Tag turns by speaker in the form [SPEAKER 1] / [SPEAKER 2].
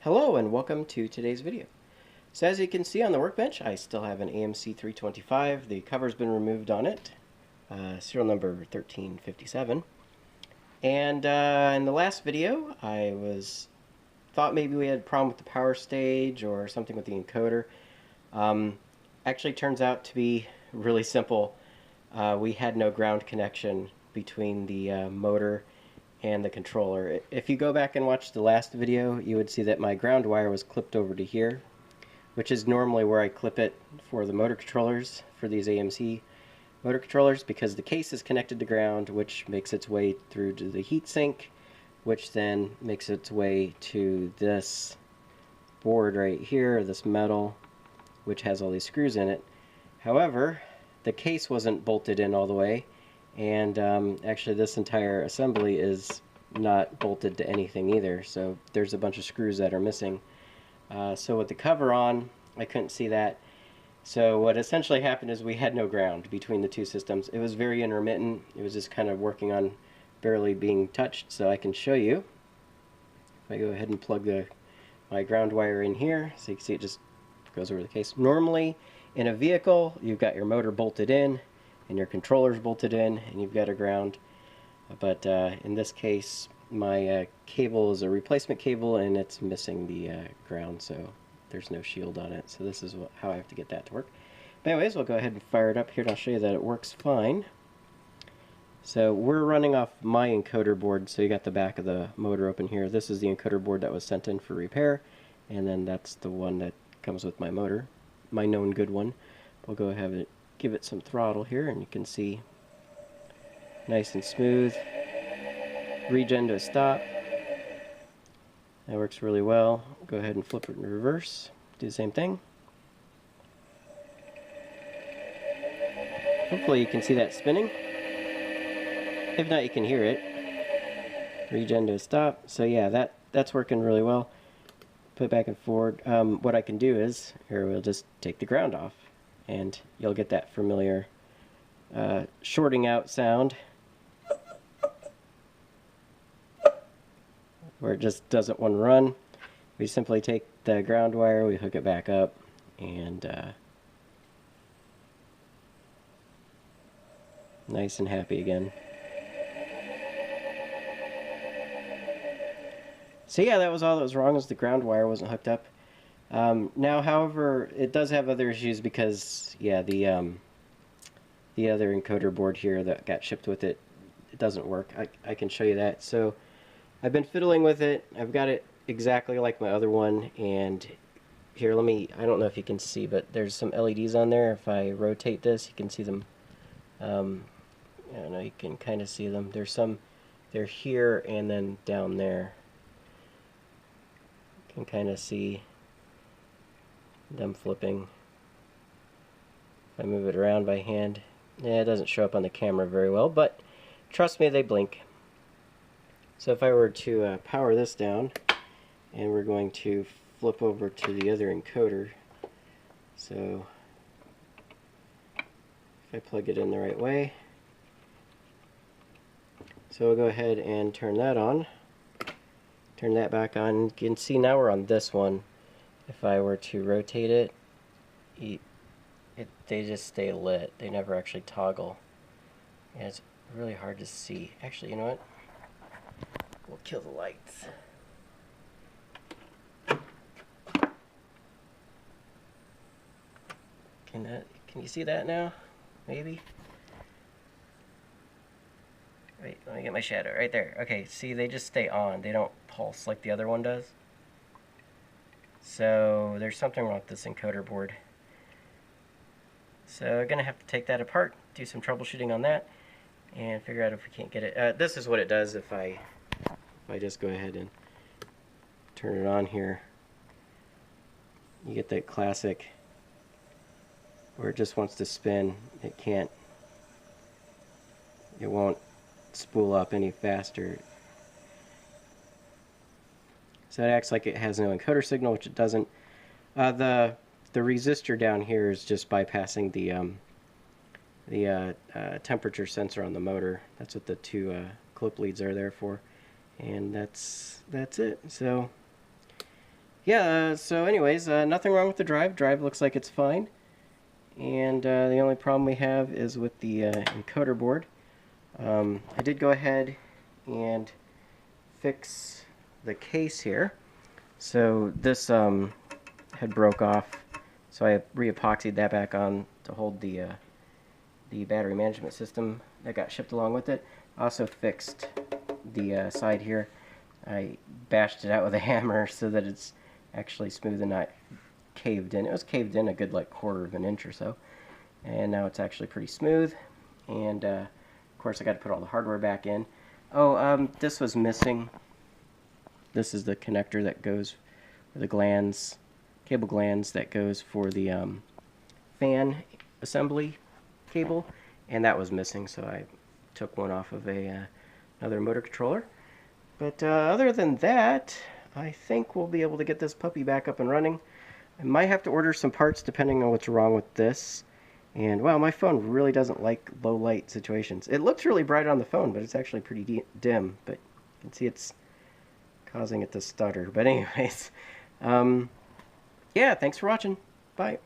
[SPEAKER 1] Hello and welcome to today's video. So as you can see on the workbench, I still have an AMC325. The cover's been removed on it, serial number 1357. And in the last video, thought maybe we had a problem with the power stage or something with the encoder. Actually turns out to be really simple. We had no ground connection between the motor and the controller. If you go back and watch the last video, you would see that my ground wire was clipped over to here, which is normally where I clip it for the motor controllers, for these AMC motor controllers, because the case is connected to ground, which makes its way through to the heatsink, which then makes its way to this board right here, this metal, which has all these screws in it. However, the case wasn't bolted in all the way, and actually this entire assembly is not bolted to anything either, so there's a bunch of screws that are missing. So with the cover on, I couldn't see that. So what essentially happened is we had no ground between the two systems. It was very intermittent. It was just kind of working on barely being touched. So I can show you. If I go ahead and plug my ground wire in here, so you can see it just goes over the case. Normally in a vehicle, you've got your motor bolted in and your controller's bolted in and you've got a ground. But in this case, my cable is a replacement cable and it's missing the ground, so there's no shield on it. So this is how I have to get that to work. But anyways, we'll go ahead and fire it up here and I'll show you that it works fine. So we're running off my encoder board, so you got the back of the motor open here. This is the encoder board that was sent in for repair, and then that's the one that comes with my motor, my known good one. We'll go ahead and give it some throttle here and you can see nice and smooth. Regen to a stop. That works really well. Go ahead and flip it in reverse. Do the same thing. Hopefully you can see that spinning. If not, you can hear it. Regen to a stop. So yeah, that's working really well. Put it back and forward. What I can do is, here we'll just take the ground off and you'll get that familiar shorting out sound where it just doesn't want to run. We simply take the ground wire, we hook it back up, and nice and happy again. So yeah, that was all that was wrong, was the ground wire wasn't hooked up. Now, however, it does have other issues because, yeah, the other encoder board here that got shipped with it, it doesn't work. I can show you that. So I've been fiddling with it. I've got it exactly like my other one, and here, I don't know if you can see, but there's some LEDs on there. If I rotate this, you can see them. I don't know, you can kind of see them. They're here and then down there. You can kind of see them flipping. If I move it around by hand, yeah, it doesn't show up on the camera very well, but trust me, they blink. So if I were to power this down, and we're going to flip over to the other encoder, so if I plug it in the right way, so we'll go ahead and turn that on, turn that back on. You can see now we're on this one. If I were to rotate it, they just stay lit. They never actually toggle. And it's really hard to see. Actually, you know what? We'll kill the lights. Can you see that now? Maybe? Wait, let me get my shadow right there. Okay, see, they just stay on. They don't pulse like the other one does. So there's something wrong with this encoder board. So I'm going to have to take that apart, do some troubleshooting on that, and figure out if we can't get it. This is what it does if I just go ahead and turn it on here. You get that classic where it just wants to spin. It won't spool up any faster. So it acts like it has no encoder signal, which it doesn't. The resistor down here is just bypassing the temperature sensor on the motor. That's what the two clip leads are there for. And that's it. So yeah, so anyways, nothing wrong with the drive. Drive looks like it's fine. And the only problem we have is with the encoder board. I did go ahead and fix the case here. So this had broke off, so I re-epoxied that back on to hold the battery management system that got shipped along with it. Also fixed the side here. I bashed it out with a hammer so that it's actually smooth and not caved in. It was caved in a good like 1/4 of an inch or so, and now it's actually pretty smooth. And of course I got to put all the hardware back in. Oh, this was missing. This is the connector that goes for the glands, cable glands that goes for the fan assembly cable, and that was missing, so I took one off of another motor controller. But other than that, I think we'll be able to get this puppy back up and running. I might have to order some parts depending on what's wrong with this. And wow, my phone really doesn't like low light situations. It looks really bright on the phone, but it's actually pretty dim. But you can see it's causing it to stutter. But anyways, yeah, thanks for watching. Bye.